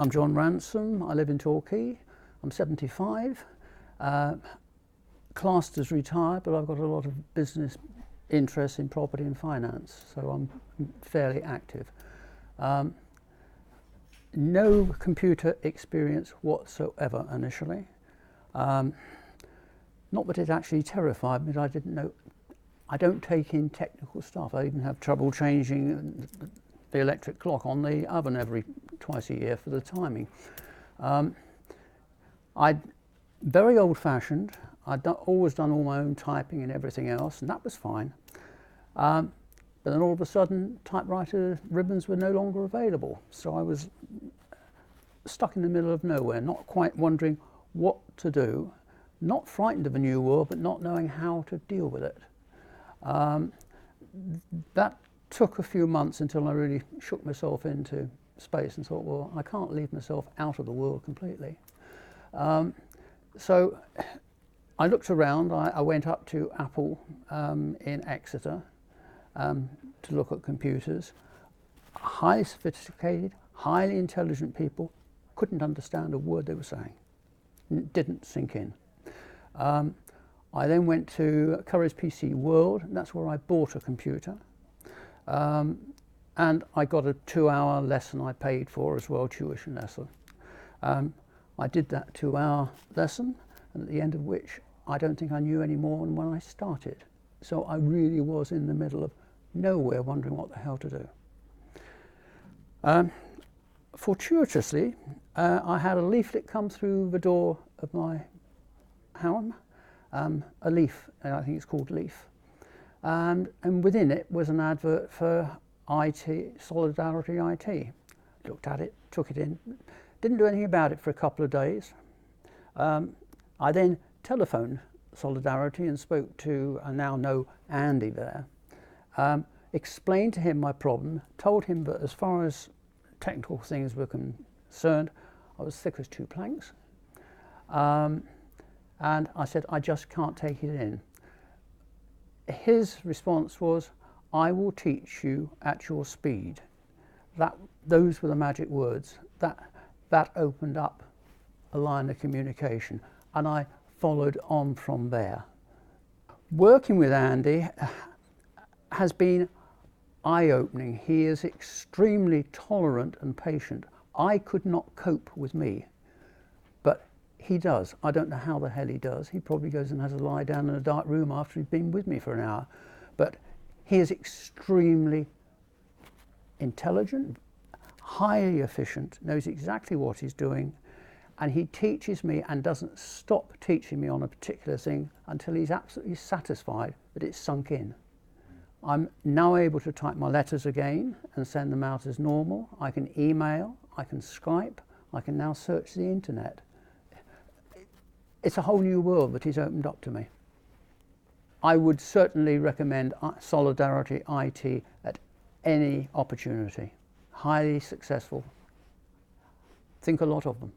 I'm John Ransom. I live in Torquay. I'm 75, classed as retired, but I've got a lot of business interests in property and finance, so I'm fairly active. No computer experience whatsoever initially. Not that it actually terrified me, but I didn't know. I don't take in technical stuff. I even have trouble changing the electric clock on the oven twice a year for the timing. I'm very old-fashioned. I'd always done all my own typing and everything else, and that was fine. But then all of a sudden, typewriter ribbons were no longer available. So I was stuck in the middle of nowhere, not quite wondering what to do, not frightened of a new world, but not knowing how to deal with it. That took a few months until I really shook myself into space and thought, well, I can't leave myself out of the world completely. So I looked around. I went up to Apple in Exeter to look at computers. Highly sophisticated, highly intelligent people, couldn't understand a word they were saying. It didn't sink in. I then went to Currys PC World, and that's where I bought a computer. And I got a 2-hour lesson I paid for as well, tuition lesson. I did that 2-hour lesson, and at the end of which I don't think I knew any more than when I started. So I really was in the middle of nowhere wondering what the hell to do. Fortuitously, I had a leaflet come through the door of my home, a Leaf, I think it's called Leaf. And within it was an advert for IT, Solidarity IT. Looked at it, took it in, didn't do anything about it for a couple of days. I then telephoned Solidarity and spoke to, I now know Andy there, explained to him my problem, told him that as far as technical things were concerned, I was thick as 2 planks. And I said, I just can't take it in. His response was, I will teach you at your speed. Those were the magic words. That opened up a line of communication, and I followed on from there. Working with Andy has been eye-opening. He is extremely tolerant and patient. I could not cope with me, but he does. I don't know how the hell he does. He probably goes and has a lie down in a dark room after he's been with me for an hour. But he is extremely intelligent, highly efficient, knows exactly what he's doing, and he teaches me and doesn't stop teaching me on a particular thing until he's absolutely satisfied that it's sunk in. I'm now able to type my letters again and send them out as normal. I can email, I can Skype, I can now search the internet. It's a whole new world that he's opened up to me. I would certainly recommend Solidarity IT at any opportunity. Highly successful. Think a lot of them.